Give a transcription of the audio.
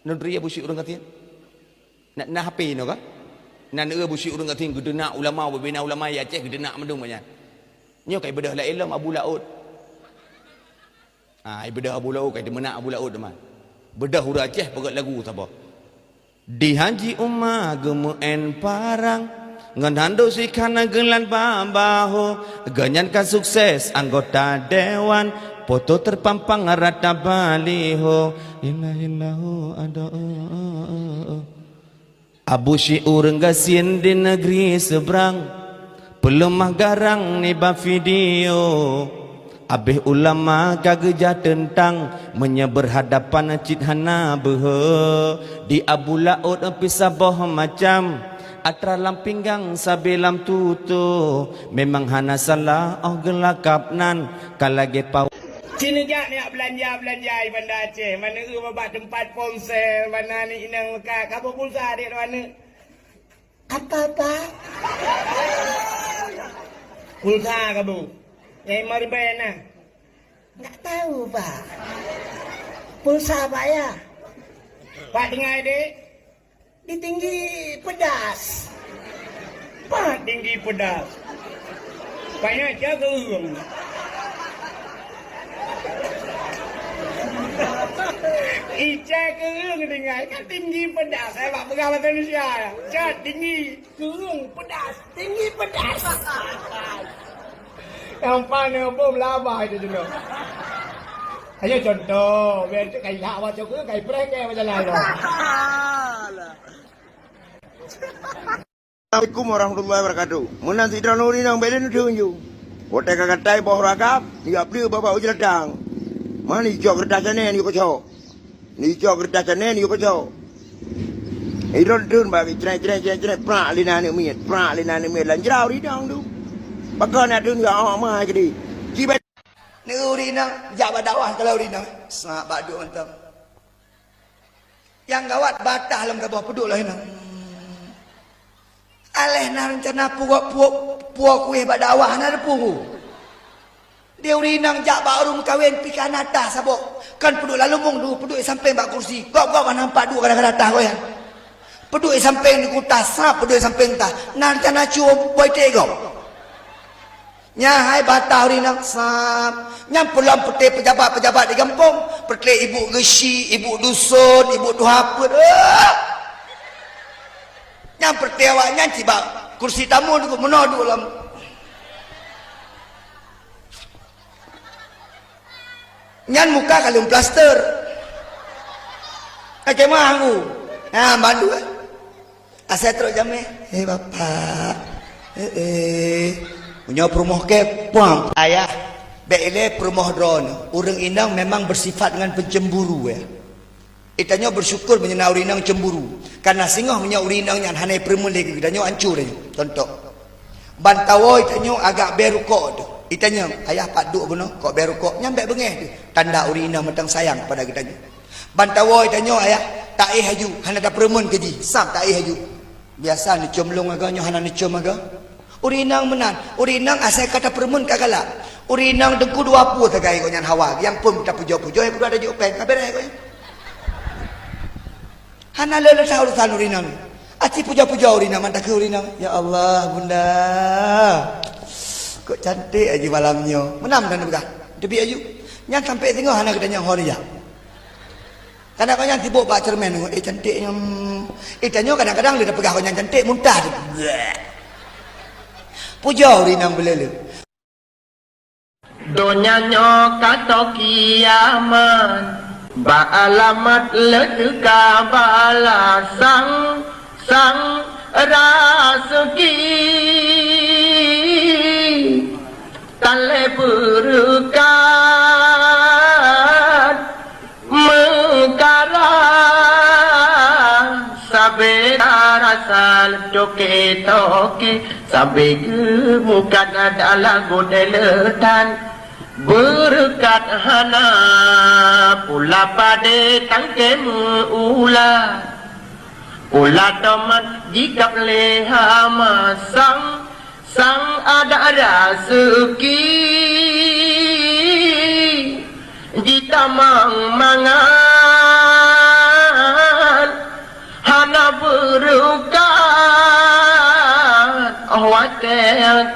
Nudriya busi urang katin. Na hape no ka? Na busi urang katin gedena ulama berbina ulama ya Aceh gedena mendung banyak. Nyo kai bedah la ilm Abu Laud. Bedah Abu Laud kai demenak Abu Laud teman. Bedah huruf Aceh pegat lagu apa? Di haji umma gemuen parang ngendando si kana gelan babaho ganyan ka sukses anggota dewan foto terpampang rata baliho ilahillahu ada Abu Syiur gasin di negeri seberang pelemah garang niba video abih ulama gagejah tentang menyeberhadapan cid hana behe di Abu Laud pisah boh macam atra lampinggang sabelam tutu memang hana salah gelakap nan kalage pau Cina jak ni belanja bandar Aceh mana babat tempat ponsel mana ni inang Mekah apa pulsa dia mana apa pulsa kamu yang mariben nah tak tahu pak pulsa apa ya pak dengar dek di tinggi pedas pak tinggi pedas banyak jaga Ica kerung dengar kan tinggi pedas saya pak pegang bahasa Indonesia cat tinggi kerung pedas tinggi pedas yang mana bom lama itu dulu ayo contoh biar kayak hak macam tu kayak prank kayak macam lain Assalamualaikum warahmatullahi wabarakatuh. Munan sidra nuri nang belen tunju. Kote kakatai boh rakap, dia beli bapak ujil dang. Mani jok kertasane ni koco. Ni jok kertasane ni koco. Idron dun bagi cene pra linane miet lanjrau di dang tu. Bagan ada ni ama jadi. Cibat nuri nang jabat dakwah kalau ri nang. Sa badu mantap. Yang gawat batah lam kabah peduk lah nang. Aleh na rencana puak kuih bak dakwah na depu. Dia urinang jak baru kawin pikan atas sabok. Kan peduk lalu mung du peduk sampai bak kursi. Kau nampak du kadang-kadang atas kau ya. Peduk sampai di kutas sap peduk sampai entah. Na rencana cuo boy tego. Nya hai batah urinang sap. Nyam pulang pete pejabat-pejabat di kampung. Pete ibu gesi, ibu dusun, ibu duhaput. Yang pertiawanya tiba kursi tamu tu menodu dalam nyan muka kalung plaster kakek mah aku bandu asal terus jamnya bapak punya perumoh ke puang ayah bele perumoh drone urang inang memang bersifat dengan pencemburu ya. Itanya bersyukur menyenau urinang cemburu karena singoh punya urinang yang hanai perempuan lagi itanya hancur dia. Contoh bantawo itanya agak berukok itanya ayah pak duk beno kok berukok nyampe bengeh tu tanda urinang matang sayang pada kitanya bantawo itanya ayah tak haju hana da perempuan keji sam tak haju biasa ni cium long agaknya hana ni cium agak urinang menan urinang asal kata perempuan kagala urinang dengku 20 tagai kau nyan hawa yang pun tak pujo-pujo yang kudu ada jopen kabar kau hana lele tahu urusan urinang. Aci puja-puja urinang, mantap ke urinang. Ya Allah, bunda. Kok cantik aja malamnya. Menam dan bukan. Tapi ayu. Yang sampai tengok hana kedanya horia. Karena kau yang tibuk bak cermin. Cantiknya. Itanya kadang-kadang dia pegang kau yang cantik muntah. Puja urinang belele. Donyanya kata kiamat. Ba alamat ledka balasang sang raseki tale berkat mekara sabe rasal toke toke sabe mukat adalah godeletan berkat hana pula pada tangkem ula tomat jika leha masang sang ada rezeki jika mang mangan wakilkan